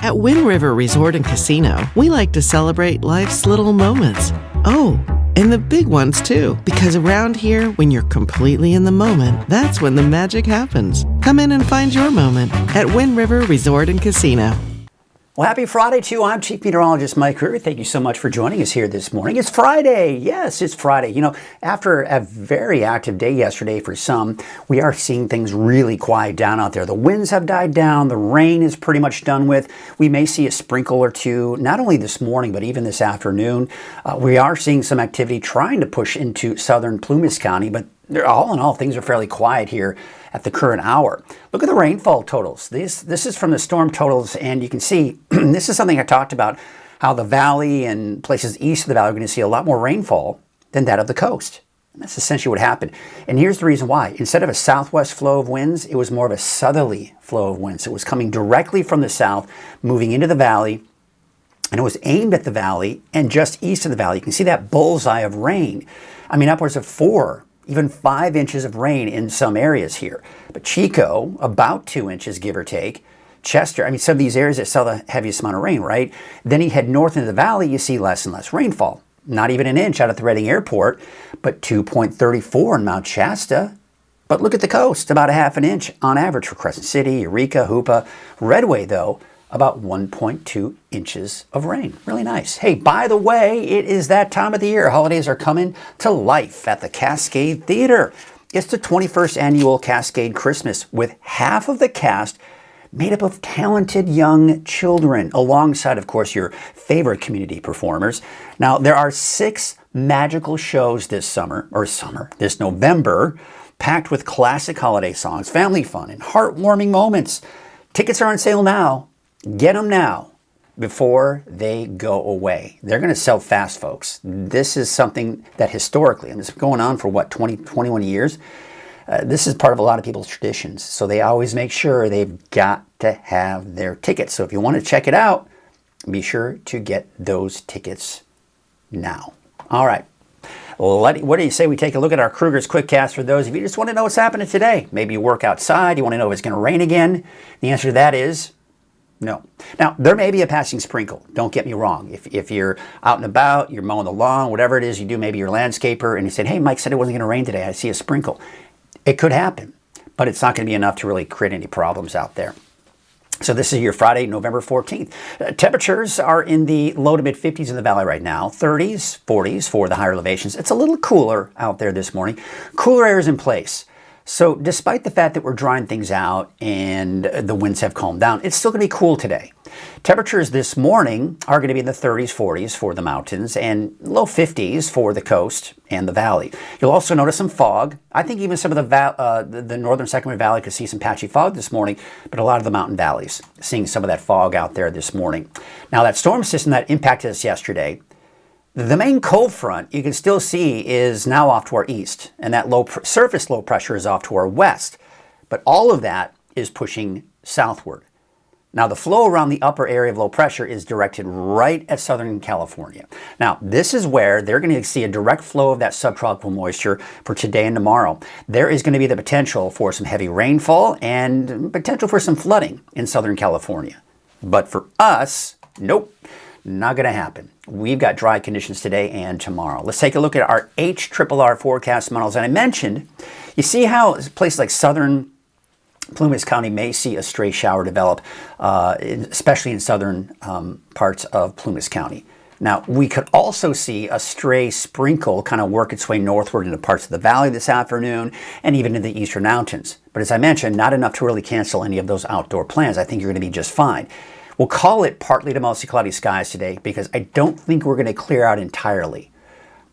At Wind River Resort and Casino, we like to celebrate life's little moments. Oh, and the big ones too, because around here, when you're completely in the moment, that's when the magic happens. Come in and find your moment at Wind River Resort and Casino. Well, happy Friday to you. I'm Chief Meteorologist Mike Krueger. Thank you so much for joining us here this morning. It's Friday. Yes, it's Friday. You know, after a very active day yesterday for some, we are seeing things really quiet down out there. The winds have died down. The rain is pretty much done with. We may see a sprinkle or two, not only this morning, but even this afternoon. We are seeing some activity trying to push into southern Plumas County, but all in all, things are fairly quiet here at the current hour. Look at the rainfall totals. This is from the storm totals, and you can see this is something I talked about, how the valley and places east of the valley are going to see a lot more rainfall than that of the coast. And that's essentially what happened. And here's the reason why. Instead of a southwest flow of winds, it was more of a southerly flow of winds. It was coming directly from the south, moving into the valley, and it was aimed at the valley and just east of the valley. You can see that bullseye of rain. I mean, upwards of 4, even 5 inches of rain in some areas here. But Chico, about 2 inches, give or take. Chester, I mean, some of these areas that saw the heaviest amount of rain, right? Then you head north into the valley, you see less and less rainfall. Not even an inch out at the Reading Airport, but 2.34 in Mount Shasta. But look at the coast, about a half an inch on average for Crescent City, Eureka, Hoopa. Redway, though, about 1.2 inches of rain. Really nice. Hey, by the way, it is that time of the year. Holidays are coming to life at the Cascade Theater. It's the 21st annual Cascade Christmas with half of the cast made up of talented young children, alongside, of course, your favorite community performers. Now, there are 6 magical shows this November, packed with classic holiday songs, family fun, and heartwarming moments. Tickets are on sale now. Get them now before they go away. They're going to sell fast, folks. This is something that historically, and it's been going on for what, 21 years? This is part of a lot of people's traditions. So they always make sure they've got to have their tickets. So if you want to check it out, be sure to get those tickets now. All right. What do you say we take a look at our Krueger's Quickcast for those of you who just want to know what's happening today? Maybe you work outside, you want to know if it's going to rain again. The answer to that is no. Now, there may be a passing sprinkle. Don't get me wrong. If you're out and about, you're mowing the lawn, whatever it is you do, maybe you're a landscaper, and you said, hey, Mike said it wasn't going to rain today. I see a sprinkle. It could happen, but it's not going to be enough to really create any problems out there. So this is your Friday, November 14th. Temperatures are in the low to mid 50s in the valley right now. 30s, 40s for the higher elevations. It's a little cooler out there this morning. Cooler air is in place. So despite the fact that we're drying things out and the winds have calmed down, it's still going to be cool today. Temperatures this morning are going to be in the 30s, 40s for the mountains and low 50s for the coast and the valley. You'll also notice some fog. I think even some of the northern Sacramento Valley could see some patchy fog this morning, but a lot of the mountain valleys seeing some of that fog out there this morning. Now that storm system that impacted us yesterday, the main cold front you can still see is now off to our east, and that surface low pressure is off to our west. But all of that is pushing southward. Now, the flow around the upper area of low pressure is directed right at Southern California. Now, this is where they're going to see a direct flow of that subtropical moisture for today and tomorrow. There is going to be the potential for some heavy rainfall and potential for some flooding in Southern California. But for us, nope, not going to happen. We've got dry conditions today and tomorrow. Let's take a look at our HRRR forecast models. And I mentioned, you see how a place like southern Plumas County may see a stray shower develop, especially in southern parts of Plumas County. Now, we could also see a stray sprinkle kind of work its way northward into parts of the valley this afternoon and even in the eastern mountains. But as I mentioned, not enough to really cancel any of those outdoor plans. I think you're going to be just fine. We'll call it partly to mostly cloudy skies today because I don't think we're going to clear out entirely.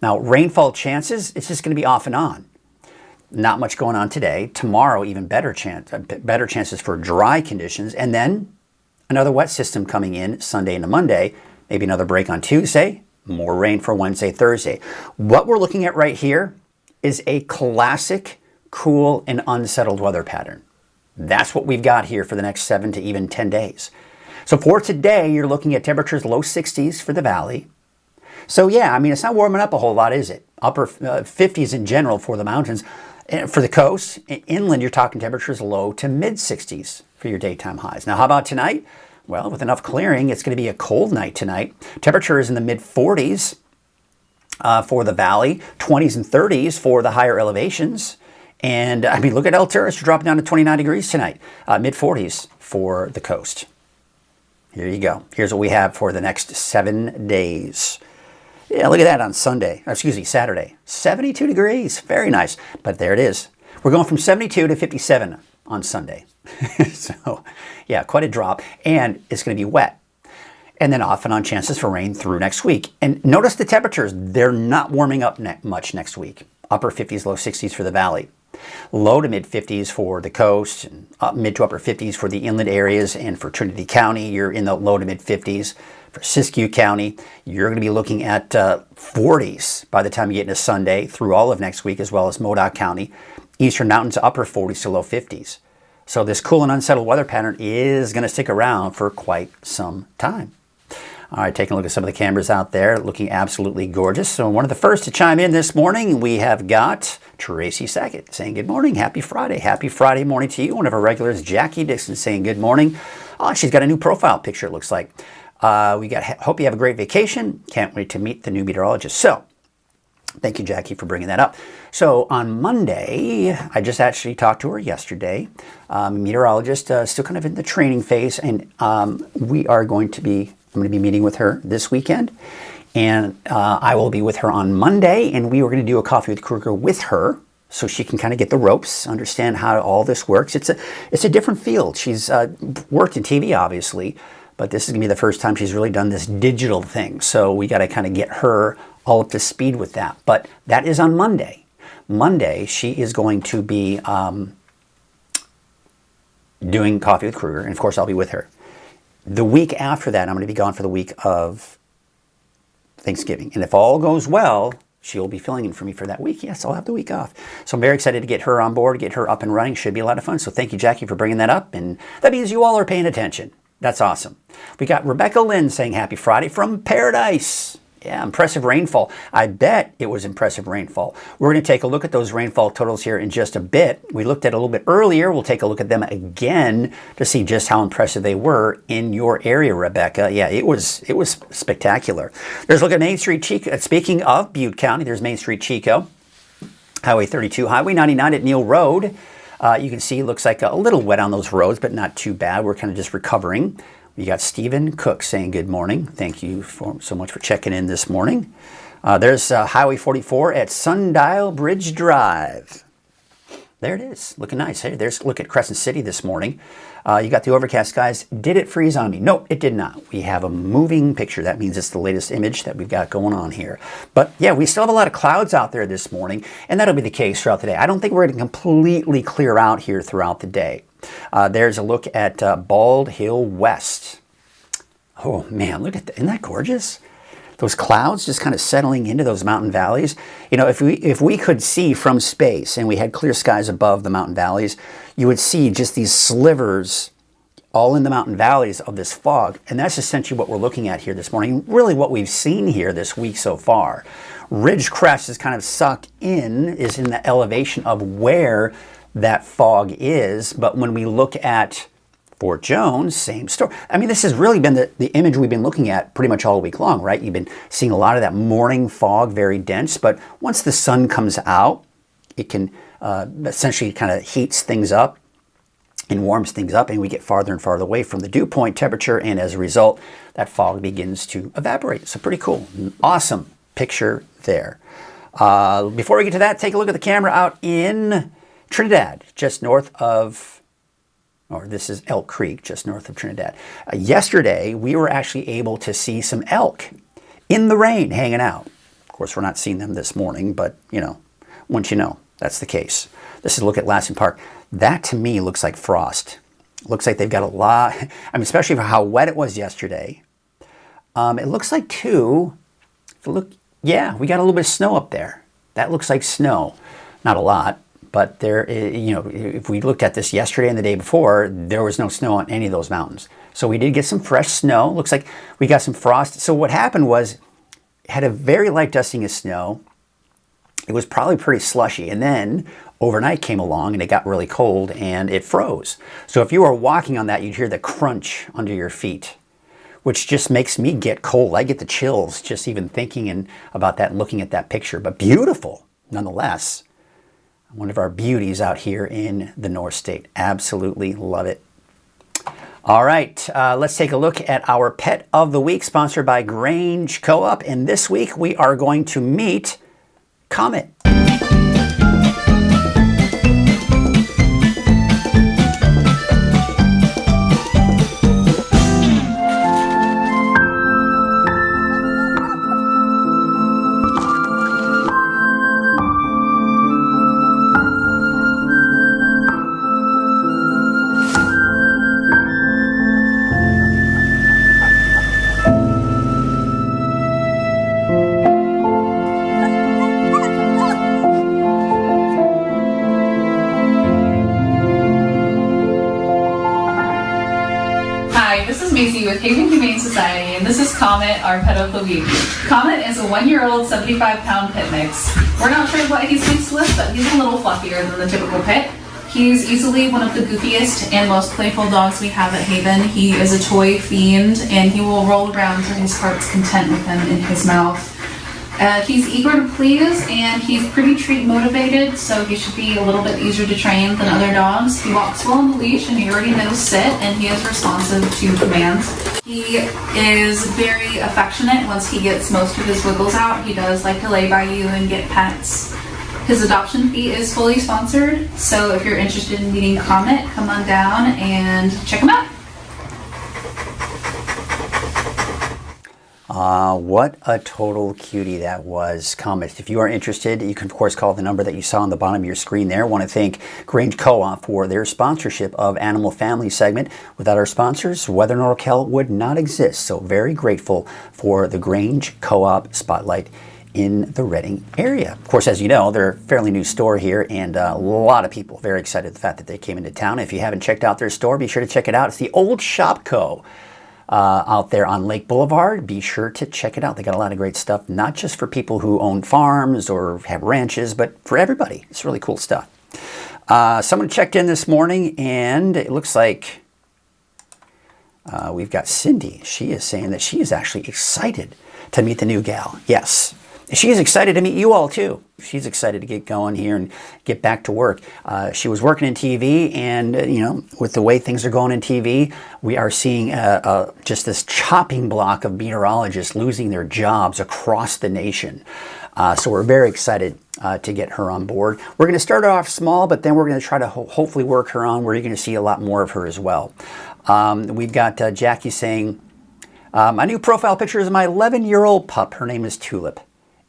Now, rainfall chances, it's just going to be off and on. Not much going on today. Tomorrow, even better chances for dry conditions. And then another wet system coming in Sunday into Monday. Maybe another break on Tuesday. More rain for Wednesday, Thursday. What we're looking at right here is a classic cool and unsettled weather pattern. That's what we've got here for the next 7 to even 10 days. So for today, you're looking at temperatures low 60s for the valley. So yeah, I mean, it's not warming up a whole lot, is it? Upper 50s in general for the mountains. For the coast, inland, you're talking temperatures low to mid 60s for your daytime highs. Now, how about tonight? Well, with enough clearing, it's going to be a cold night tonight. Temperature is in the mid 40s for the valley, 20s and 30s for the higher elevations. And I mean, look at Alturas, you're dropping down to 29 degrees tonight, mid 40s for the coast. Here you go. Here's what we have for the next 7 days. Yeah, look at that on Saturday. 72 degrees. Very nice. But there it is. We're going from 72 to 57 on Sunday. So, yeah, quite a drop. And it's going to be wet. And then off and on chances for rain through next week. And notice the temperatures. They're not warming up much next week. Upper 50s, low 60s for the valley. Low to mid 50s for the coast. And mid to upper 50s for the inland areas. And for Trinity County, you're in the low to mid 50s. For Siskiyou County, you're going to be looking at 40s by the time you get into Sunday through all of next week, as well as Modoc County. Eastern Mountains, upper 40s to low 50s. So this cool and unsettled weather pattern is going to stick around for quite some time. All right, taking a look at some of the cameras out there, looking absolutely gorgeous. So one of the first to chime in this morning, we have got Tracy Sackett saying good morning, happy Friday. Happy Friday morning to you. One of our regulars, Jackie Dixon, saying good morning. Oh, she's got a new profile picture, it looks like. Hope you have a great vacation. Can't wait to meet the new meteorologist. So, thank you, Jackie, for bringing that up. So, on Monday, I just actually talked to her yesterday. Meteorologist, still kind of in the training phase, and I'm going to be meeting with her this weekend. And I will be with her on Monday, and we were going to do a coffee with Krueger with her, so she can kind of get the ropes, understand how all this works. It's a different field. She's worked in TV, obviously, but this is going to be the first time she's really done this digital thing. So we got to kind of get her all up to speed with that. But that is on Monday. Monday, she is going to be doing coffee with Krueger. And of course, I'll be with her. The week after that, I'm going to be gone for the week of Thanksgiving. And if all goes well, she'll be filling in for me for that week. Yes, I'll have the week off. So I'm very excited to get her on board, get her up and running. Should be a lot of fun. So thank you, Jackie, for bringing that up. And that means you all are paying attention. That's awesome. We got Rebecca Lynn saying happy Friday from Paradise. Yeah, impressive rainfall. I bet it was impressive rainfall. We're going to take a look at those rainfall totals here in just a bit. We looked at it a little bit earlier. We'll take a look at them again to see just how impressive they were in your area, Rebecca. Yeah, it was spectacular. There's a look at Main Street Chico. Speaking of Butte County, there's Main Street Chico, Highway 32, Highway 99 at Neal Road. You can see it looks like a little wet on those roads, but not too bad. We're kind of just recovering. We got Stephen Cook saying good morning. Thank you so much for checking in this morning. There's Highway 44 at Sundial Bridge Drive. There it is, looking nice. Hey, there's a look at Crescent City this morning. You got the overcast skies. Did it freeze on me? No, it did not. We have a moving picture. That means it's the latest image that we've got going on here. But yeah, we still have a lot of clouds out there this morning, and that'll be the case throughout the day. I don't think we're going to completely clear out here throughout the day. There's a look at Bald Hill West. Oh man, look at that. Isn't that gorgeous? Those clouds just kind of settling into those mountain valleys. You know, if we could see from space and we had clear skies above the mountain valleys, you would see just these slivers all in the mountain valleys of this fog. And that's essentially what we're looking at here this morning. Really what we've seen here this week so far. Ridge crest is kind of sucked in, is in the elevation of where that fog is. But when we look at Fort Jones, same story. I mean, this has really been the image we've been looking at pretty much all week long, right? You've been seeing a lot of that morning fog, very dense. But once the sun comes out, it can essentially kind of heats things up and warms things up, and we get farther and farther away from the dew point temperature, and as a result, that fog begins to evaporate. So pretty cool. Awesome picture there. Before we get to that, take a look at the camera out in Trinidad, just north of, or this is Elk Creek, just north of Trinidad. Yesterday, we were actually able to see some elk in the rain hanging out. Of course, we're not seeing them this morning, but, you know, once you know, that's the case. This is a look at Lassen Park. That to me looks like frost. Looks like they've got a lot, I mean, especially for how wet it was yesterday. It looks like too, if you look, yeah, we got a little bit of snow up there. That looks like snow. Not a lot, but there, you know, if we looked at this yesterday and the day before, there was no snow on any of those mountains. So we did get some fresh snow. Looks like we got some frost. So what happened was, had a very light dusting of snow. It was probably pretty slushy, and then overnight came along and it got really cold and it froze. So if you were walking on that, you'd hear the crunch under your feet, which just makes me get cold. I get the chills just even thinking about that and looking at that picture, but beautiful nonetheless. One of our beauties out here in the North State. Absolutely love it. All right, let's take a look at our Pet of the Week, sponsored by Grange Co-op. And this week we are going to meet Comet. With Haven Humane Society, and this is Comet, our Pet of the Week. Comet is a 1-year-old, 75-pound pit mix. We're not sure what he's mixed with, but he's a little fluffier than the typical pit. He's easily one of the goofiest and most playful dogs we have at Haven. He is a toy fiend, and he will roll around to his heart's content with them in his mouth. He's eager to please, and he's pretty treat motivated, so he should be a little bit easier to train than other dogs. He walks well on the leash, and he already knows sit, and he is responsive to commands. He is very affectionate once he gets most of his wiggles out. He does like to lay by you and get pets. His adoption fee is fully sponsored, so if you're interested in meeting Comet, come on down and check him out. What a total cutie that was, Comet. If you are interested, you can of course call the number that you saw on the bottom of your screen there. I want to thank Grange Co-op for their sponsorship of Animal Family segment. Without our sponsors, Weather NorCal would not exist. So very grateful for the Grange Co-op spotlight in the Reading area. Of course, as you know, they're a fairly new store here, and a lot of people very excited the fact that they came into town. If you haven't checked out their store, be sure to check it out. It's the Old Shop Co. Out there on Lake Boulevard. Be sure to check it out. They got a lot of great stuff, not just for people who own farms or have ranches, but for everybody. It's really cool stuff. Someone checked in this morning, and it looks like we've got Cindy. She is saying that she is actually excited to meet the new gal. Yes. She is excited to meet you all too. She's excited to get going here and get back to work. She was working in TV, and you know, with the way things are going in TV, we are seeing just this chopping block of meteorologists losing their jobs across the nation. So we're very excited to get her on board. We're going to start off small, but then we're going to try to hopefully work her on where you're going to see a lot more of her as well. We've got Jackie saying, my new profile picture is my 11-year-old pup. Her name is Tulip.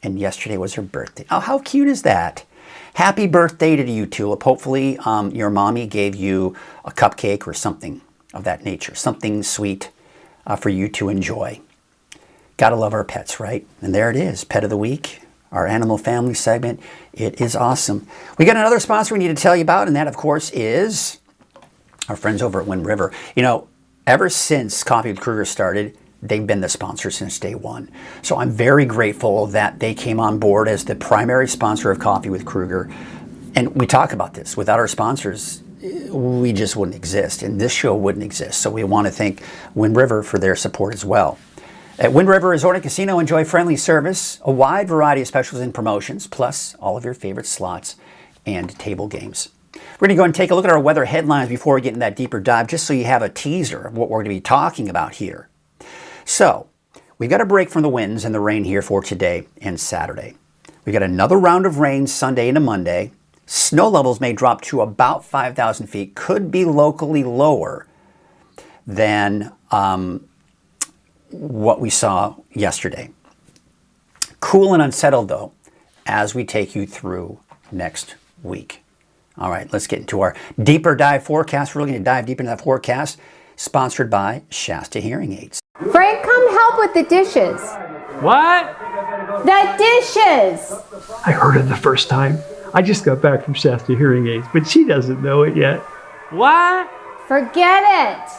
And yesterday was her birthday. Oh, how cute is that? Happy birthday to you, Tulip. Hopefully your mommy gave you a cupcake or something of that nature. Something sweet for you to enjoy. Gotta love our pets, right? And there it is, Pet of the Week, our Animal Family segment. It is awesome. We got another sponsor we need to tell you about, and that, of course, is our friends over at Wind River. You know, ever since Coffee with Krueger started, they've been the sponsor since day one. So I'm very grateful that they came on board as the primary sponsor of Coffee with Krueger. And we talk about this. Without our sponsors, we just wouldn't exist, and this show wouldn't exist. So we want to thank Wind River for their support as well. At Wind River Resort and Casino, enjoy friendly service, a wide variety of specials and promotions, plus all of your favorite slots and table games. We're going to go and take a look at our weather headlines before we get into that deeper dive, just so you have a teaser of what we're going to be talking about here. So, we've got a break from the winds and the rain here for today and Saturday. We've got another round of rain Sunday into Monday. Snow levels may drop to about 5,000 feet, could be locally lower than what we saw yesterday. Cool and unsettled, though, as we take you through next week. All right, let's get into our deeper dive forecast. We're going to dive deep into that forecast, sponsored by Shasta Hearing Aids. Frank, come help with the dishes. What? The dishes! I heard it the first time. I just got back from Shasta Hearing Aids, but she doesn't know it yet. What? Forget it.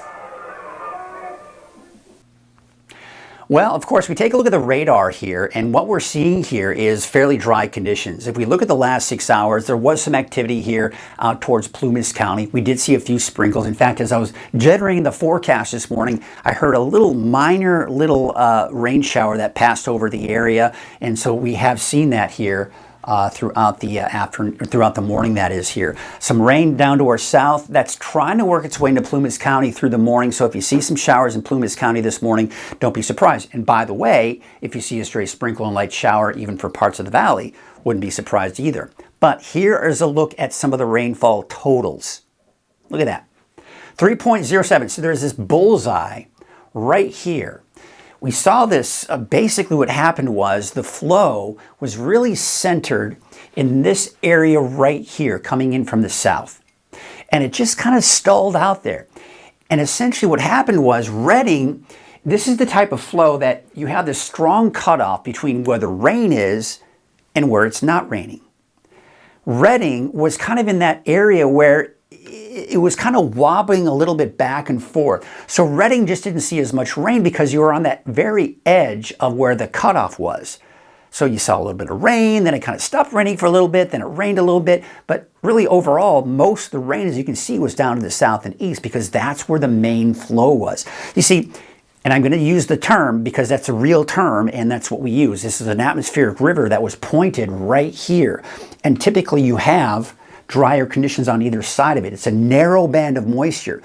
Well, of course, we take a look at the radar here, and what we're seeing here is fairly dry conditions. If we look at the last 6 hours, there was some activity here out towards Plumas County. We did see a few sprinkles. In fact, as I was generating the forecast this morning, I heard a minor rain shower that passed over the area, and so we have seen that here throughout the morning. That is here. Some rain down to our south that's trying to work its way into Plumas County through the morning. So if you see some showers in Plumas County this morning, don't be surprised. And by the way, if you see a stray sprinkle and light shower even for parts of the valley, wouldn't be surprised either. But here is a look at some of the rainfall totals. Look at that. 3.07. So there's this bullseye right here. We saw this, basically what happened was the flow was really centered in this area right here coming in from the south. And it just kind of stalled out there. And essentially what happened was Redding, this is the type of flow that you have this strong cutoff between where the rain is and where it's not raining. Redding was kind of in that area where it was kind of wobbling a little bit back and forth. So Redding just didn't see as much rain because you were on that very edge of where the cutoff was. So you saw a little bit of rain, then it kind of stopped raining for a little bit, then it rained a little bit. But really overall, most of the rain, as you can see, was down to the south and east because that's where the main flow was. You see, and I'm going to use the term because that's a real term and that's what we use. This is an atmospheric river that was pointed right here. And typically you have drier conditions on either side of it. It's a narrow band of moisture.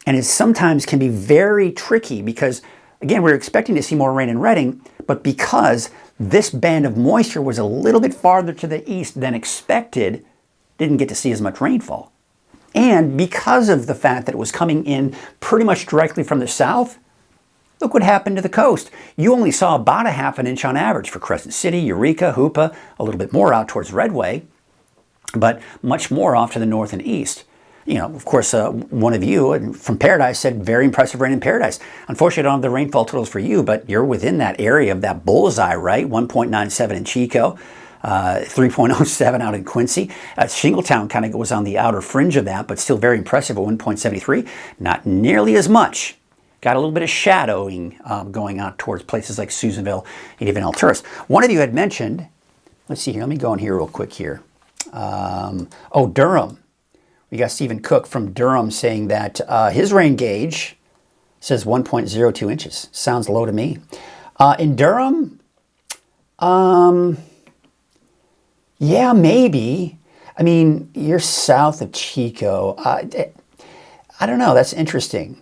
And it sometimes can be very tricky because, again, we're expecting to see more rain in Redding, but because this band of moisture was a little bit farther to the east than expected, didn't get to see as much rainfall. And because of the fact that it was coming in pretty much directly from the south, look what happened to the coast. You only saw about a half an inch on average for Crescent City, Eureka, Hoopa, a little bit more out towards Redway, but much more off to the north and east. You know, of course, one of you from Paradise said very impressive rain in Paradise. Unfortunately, I don't have the rainfall totals for you, but you're within that area of that bullseye, right? 1.97 in Chico, 3.07 out in Quincy. Shingletown kind of goes on the outer fringe of that, but still very impressive at 1.73. Not nearly as much. Got a little bit of shadowing going out towards places like Susanville and even Alturas. One of you had mentioned, let's see here, let me go in here real quick here. Durham. We got Stephen Cook from Durham saying that his rain gauge says 1.02 inches. Sounds low to me. In Durham, yeah, maybe. I mean, you're south of Chico. I don't know. That's interesting.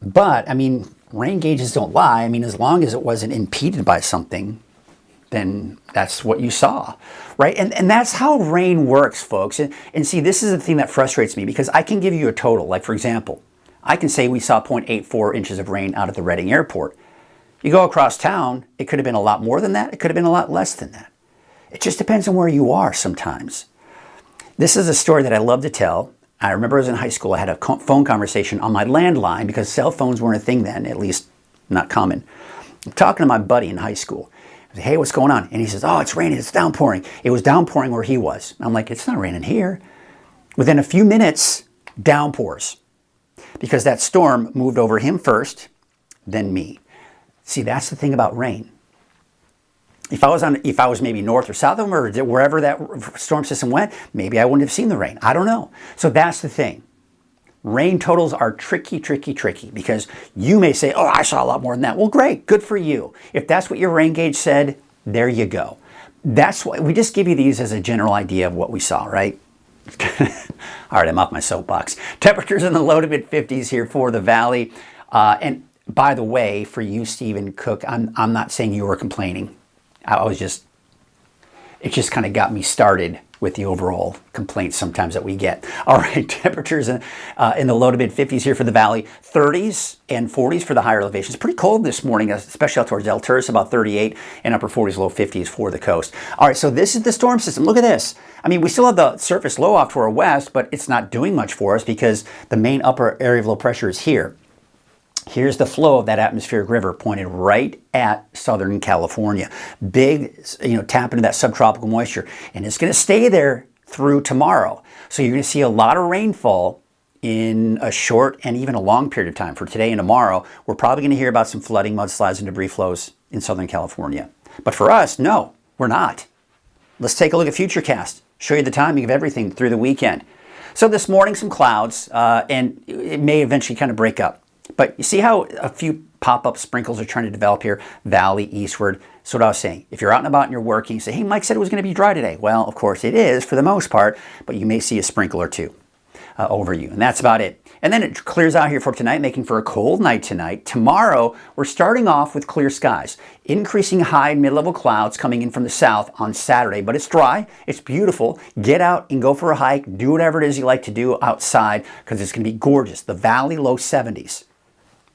But, I mean, rain gauges don't lie. I mean, as long as it wasn't impeded by something, then that's what you saw, right? And that's how rain works, folks. And see, this is the thing that frustrates me because I can give you a total. Like, for example, I can say we saw 0.84 inches of rain out at the Redding Airport. You go across town, it could have been a lot more than that. It could have been a lot less than that. It just depends on where you are sometimes. This is a story that I love to tell. I remember I was in high school, I had a phone conversation on my landline because cell phones weren't a thing then, at least not common. I'm talking to my buddy in high school. I said, hey, what's going on? And he says, oh, it's raining, it's downpouring. It was downpouring where he was. I'm like, it's not raining here. Within a few minutes, downpours, because that storm moved over him first, then me. See, that's the thing about rain. If I was maybe north or south of him, or wherever that storm system went, maybe I wouldn't have seen the rain. I don't know. So that's the thing. Rain totals are tricky, because you may say, oh, I saw a lot more than that. Well, great, good for you. If that's what your rain gauge said, there you go. That's why we just give you these as a general idea of what we saw, right? All right, I'm off my soapbox. Temperatures in the low to mid 50s here for the valley. And by the way, for you, Stephen Cook, I'm not saying you were complaining. It just kind of got me started with the overall complaints sometimes that we get. All right, temperatures in the low to mid 50s here for the valley, 30s and 40s for the higher elevations. Pretty cold this morning, especially out towards El Tourist, about 38, and upper 40s, low 50s for the coast. All right, so this is the storm system. Look at this. I mean, we still have the surface low off to our west, but it's not doing much for us because the main upper area of low pressure is here. Here's the flow of that atmospheric river pointed right at Southern California. Big, tap into that subtropical moisture. And it's going to stay there through tomorrow. So you're going to see a lot of rainfall in a short and even a long period of time. For today and tomorrow, we're probably going to hear about some flooding, mudslides, and debris flows in Southern California. But for us, no, we're not. Let's take a look at Futurecast. Show you the timing of everything through the weekend. So this morning, some clouds, and it may eventually kind of break up. But you see how a few pop-up sprinkles are trying to develop here, valley, eastward. So what I was saying, if you're out and about and you're working, you say, hey, Mike said it was going to be dry today. Well, of course it is for the most part, but you may see a sprinkle or two over you. And that's about it. And then it clears out here for tonight, making for a cold night tonight. Tomorrow, we're starting off with clear skies. Increasing high and mid-level clouds coming in from the south on Saturday. But it's dry. It's beautiful. Get out and go for a hike. Do whatever it is you like to do outside because it's going to be gorgeous. The valley, low 70s.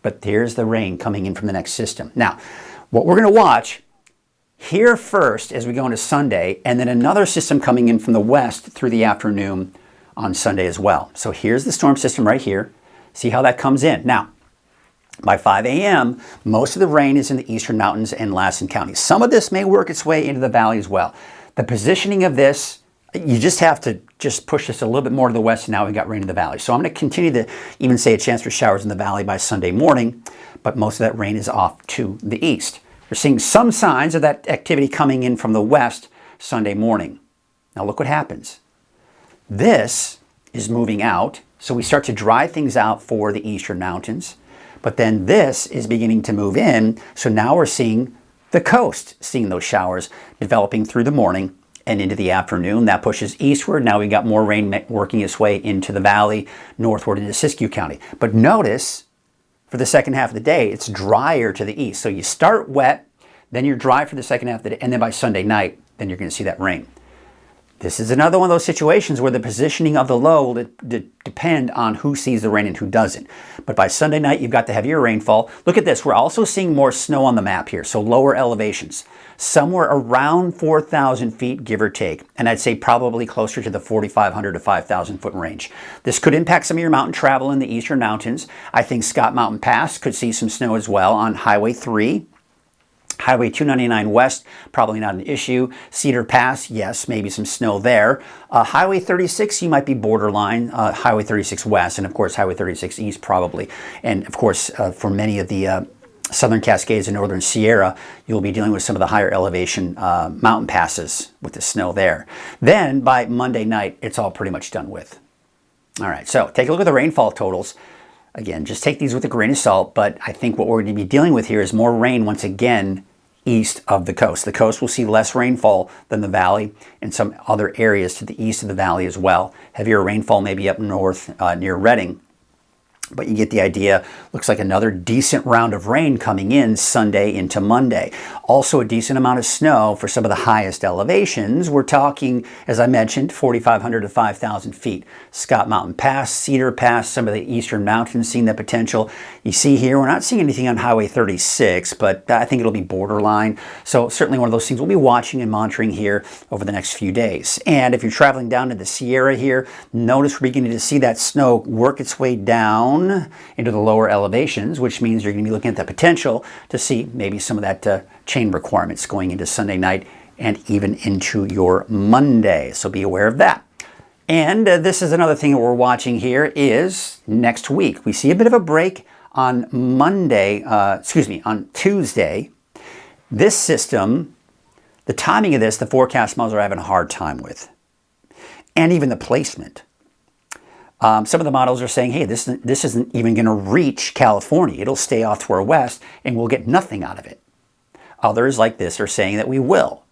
But here's the rain coming in from the next system. Now, what we're going to watch here first as we go into Sunday, and then another system coming in from the west through the afternoon on Sunday as well. So here's the storm system right here. See how that comes in. Now, by 5 a.m., most of the rain is in the eastern mountains and Lassen counties. Some of this may work its way into the valley as well. The positioning of this, you just have to push this a little bit more to the west, and now we've got rain in the valley. So I'm going to continue to even say a chance for showers in the valley by Sunday morning, but most of that rain is off to the east. We're seeing some signs of that activity coming in from the west Sunday morning. Now look what happens. This is moving out, so we start to dry things out for the eastern mountains, but then this is beginning to move in, so now we're seeing the coast, seeing those showers developing through the morning and into the afternoon. That pushes eastward. Now we got more rain working its way into the valley, northward into Siskiyou County. But notice, for the second half of the day, it's drier to the east. So you start wet, then you're dry for the second half of the day, and then by Sunday night, then you're going to see that rain. This is another one of those situations where the positioning of the low will depend on who sees the rain and who doesn't. But by Sunday night, you've got the heavier rainfall. Look at this. We're also seeing more snow on the map here, so lower elevations. Somewhere around 4,000 feet, give or take. And I'd say probably closer to the 4,500 to 5,000 foot range. This could impact some of your mountain travel in the eastern mountains. I think Scott Mountain Pass could see some snow as well on Highway 3. Highway 299 West, probably not an issue. Cedar Pass, yes, maybe some snow there. Highway 36, you might be borderline. Highway 36 West, and of course Highway 36 East probably. And of course, for many of the Southern Cascades and Northern Sierra, you'll be dealing with some of the higher elevation mountain passes with the snow there. Then by Monday night, it's all pretty much done with. All right, so take a look at the rainfall totals. Again, just take these with a grain of salt, but I think what we're going to be dealing with here is more rain once again east of the coast. The coast will see less rainfall than the valley and some other areas to the east of the valley as well. Heavier rainfall maybe up north near Redding. But you get the idea. Looks like another decent round of rain coming in Sunday into Monday. Also a decent amount of snow for some of the highest elevations. We're talking, as I mentioned, 4,500 to 5,000 feet. Scott Mountain Pass, Cedar Pass, some of the eastern mountains seeing the potential. You see here, we're not seeing anything on Highway 36, but I think it'll be borderline. So certainly one of those things we'll be watching and monitoring here over the next few days. And if you're traveling down to the Sierra here, notice we're beginning to see that snow work its way down into the lower elevations, which means you're going to be looking at the potential to see maybe some of that chain requirements going into Sunday night and even into your Monday. So be aware of that. And this is another thing that we're watching here is next week. We see a bit of a break on on Tuesday. This system, the timing of this, the forecast models are having a hard time with. And even the placement. Some of the models are saying, hey, this isn't even going to reach California. It'll stay off to our west and we'll get nothing out of it. Others like this are saying that we will.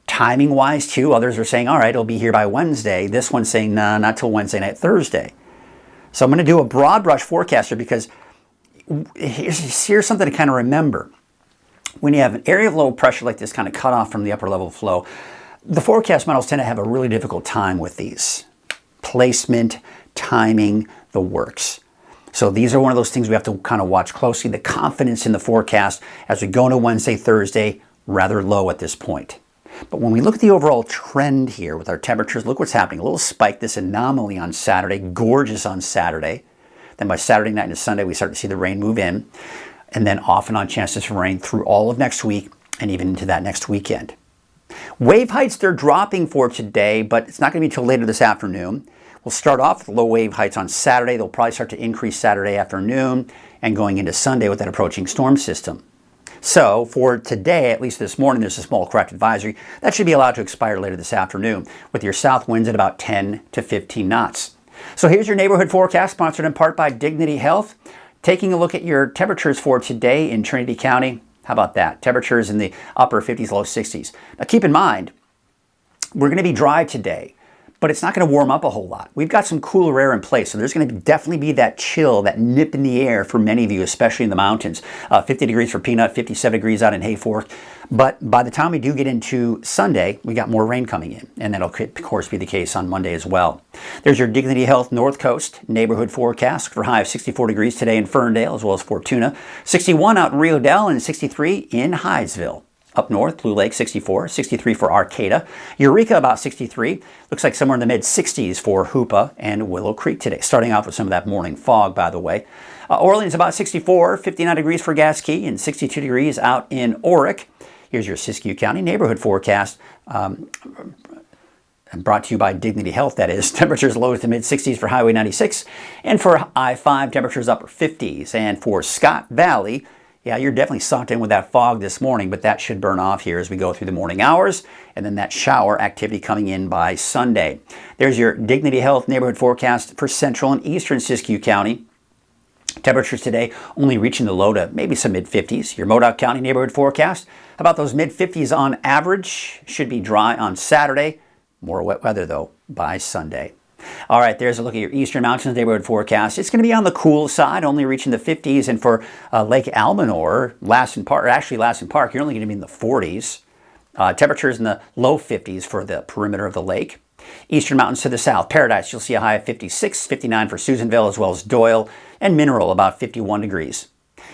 Timing-wise, too, others are saying, all right, it'll be here by Wednesday. This one's saying, nah, not till Wednesday night, Thursday. So I'm going to do a broad brush forecaster because here's something to kind of remember. When you have an area of low pressure like this kind of cut off from the upper level flow, the forecast models tend to have a really difficult time with these. Placement, timing, the works. So these are one of those things we have to kind of watch closely. The confidence in the forecast as we go into Wednesday, Thursday, rather low at this point. But when we look at the overall trend here with our temperatures, look what's happening. A little spike, this anomaly on Saturday, gorgeous on Saturday. Then by Saturday night into Sunday, we start to see the rain move in. And then off and on chances for rain through all of next week and even into that next weekend. Wave heights, they're dropping for today, but it's not going to be until later this afternoon. We'll start off with low wave heights on Saturday. They'll probably start to increase Saturday afternoon and going into Sunday with that approaching storm system. So for today, at least this morning, there's a small craft advisory. That should be allowed to expire later this afternoon with your south winds at about 10 to 15 knots. So here's your neighborhood forecast, sponsored in part by Dignity Health. Taking a look at your temperatures for today in Trinity County. How about that? Temperatures in the upper 50s, low 60s. Now keep in mind, we're going to be dry today, but it's not going to warm up a whole lot. We've got some cooler air in place, so there's going to definitely be that chill, that nip in the air for many of you, especially in the mountains. 50 degrees for Peanut, 57 degrees out in Hayfork. But by the time we do get into Sunday, we got more rain coming in, and that'll, of course, be the case on Monday as well. There's your Dignity Health North Coast neighborhood forecast for a high of 64 degrees today in Ferndale, as well as Fortuna. 61 out in Rio Dell and 63 in Hyattsville. Up north, Blue Lake 64, 63 for Arcata. Eureka about 63. Looks like somewhere in the mid-60s for Hoopa and Willow Creek today. Starting off with some of that morning fog, by the way. Orleans about 64, 59 degrees for Gasquet and 62 degrees out in Orick. Here's your Siskiyou County neighborhood forecast. Brought to you by Dignity Health, that is. Temperatures low to mid-60s for Highway 96. And for I-5, temperatures upper 50s. And for Scott Valley, yeah, you're definitely sucked in with that fog this morning, but that should burn off here as we go through the morning hours, and then that shower activity coming in by Sunday. There's your Dignity Health neighborhood forecast for central and eastern Siskiyou County. Temperatures today only reaching the low to maybe some mid-50s. Your Modoc County neighborhood forecast, how about those mid-50s on average? Should be dry on Saturday. More wet weather, though, by Sunday. All right, there's a look at your Eastern Mountains neighborhood forecast. It's going to be on the cool side, only reaching the 50s. And for Lake Almanor, Lassen Park, you're only going to be in the 40s. Temperatures in the low 50s for the perimeter of the lake. Eastern Mountains to the south, Paradise, you'll see a high of 56, 59 for Susanville, as well as Doyle, and Mineral, about 51 degrees.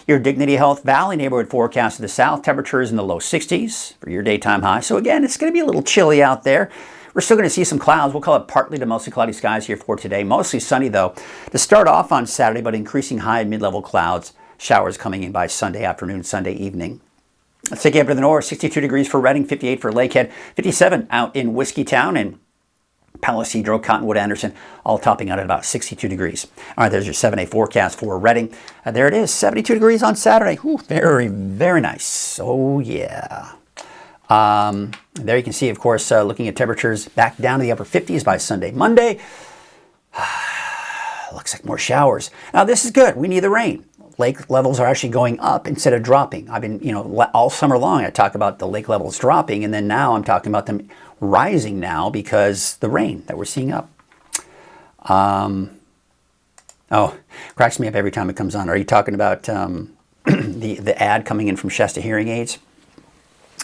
Your Dignity Health Valley neighborhood forecast to the south, temperatures in the low 60s for your daytime high. So again, it's going to be a little chilly out there. We're still going to see some clouds. We'll call it partly to mostly cloudy skies here for today. Mostly sunny, though, to start off on Saturday, but increasing high and mid-level clouds. Showers coming in by Sunday afternoon, Sunday evening. Let's take it up to the north. 62 degrees for Redding, 58 for Lakehead, 57 out in Whiskeytown, and Palo Cedro, Cottonwood, Anderson, all topping out at about 62 degrees. All right, there's your 7-day forecast for Redding. There it is, 72 degrees on Saturday. Ooh, very, very nice. Oh, yeah. There you can see, of course, looking at temperatures back down to the upper 50s by Sunday. Monday, looks like more showers. Now, this is good. We need the rain. Lake levels are actually going up instead of dropping. I've been, all summer long, I talk about the lake levels dropping, and then now I'm talking about them rising now because the rain that we're seeing up. Cracks me up every time it comes on. Are you talking about the ad coming in from Shasta Hearing Aids?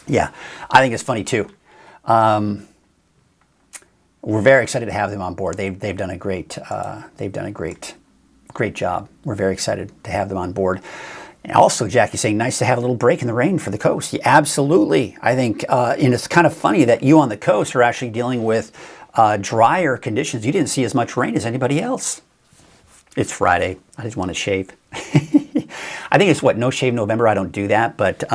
Yeah, I think it's funny too. We're very excited to have them on board. They've done a great job. We're very excited to have them on board. And also, Jackie's saying, nice to have a little break in the rain for the coast. Yeah, absolutely. I think, and it's kind of funny that you on the coast are actually dealing with drier conditions. You didn't see as much rain as anybody else. It's Friday. I just want to shave. I think it's No Shave November. I don't do that, but this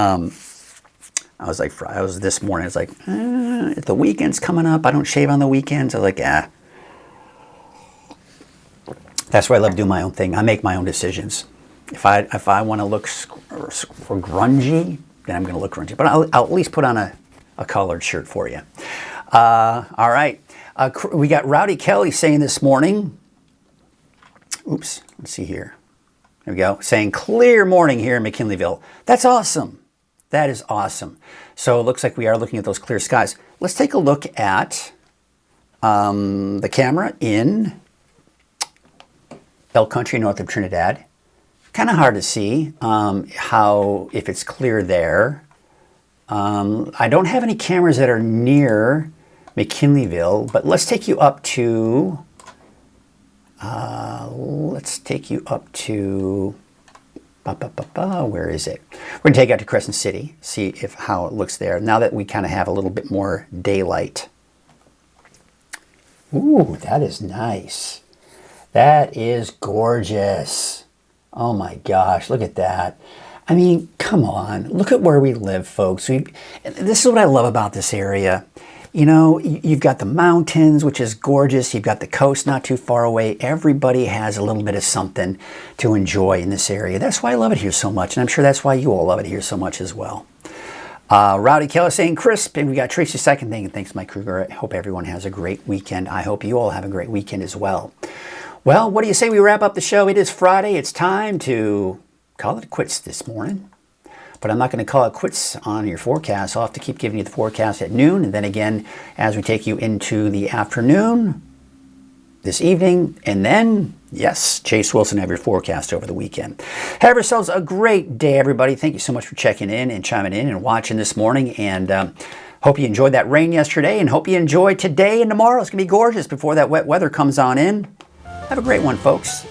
morning, I was like, if the weekend's coming up, I don't shave on the weekends. I was like, That's why I love doing my own thing. I make my own decisions. If I want to look grungy, then I'm going to look grungy. But I'll at least put on a collared shirt for you. All right. We got Rowdy Kelly saying this morning, oops, let's see here. There we go. Saying clear morning here in McKinleyville. That's awesome. That is awesome. So it looks like we are looking at those clear skies. Let's take a look at the camera in Elk Country, north of Trinidad. Kind of hard to see if it's clear there. I don't have any cameras that are near McKinleyville, but let's take you up to, where is it? We're going to take it out to Crescent City, see how it looks there, now that we kind of have a little bit more daylight. Ooh, that is nice. That is gorgeous. Oh my gosh, look at that. I mean, come on, look at where we live, folks. This is what I love about this area. You know, you've got the mountains, which is gorgeous. You've got the coast not too far away. Everybody has a little bit of something to enjoy in this area. That's why I love it here so much, and I'm sure that's why you all love it here so much as well. Rowdy Keller saying crisp, and we got Tracy second thing, and thanks Mike Krueger. I hope everyone has a great weekend. I hope you all have a great weekend as well. Well, what do you say we wrap up the show? It is Friday. It's time to call it quits this morning. But I'm not going to call it quits on your forecast. I'll have to keep giving you the forecast at noon. And then again, as we take you into the afternoon, this evening, and then, yes, Chase Wilson have your forecast over the weekend. Have yourselves a great day, everybody. Thank you so much for checking in and chiming in and watching this morning. And hope you enjoyed that rain yesterday, and hope you enjoy today and tomorrow. It's going to be gorgeous before that wet weather comes on in. Have a great one, folks.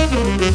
Thank you.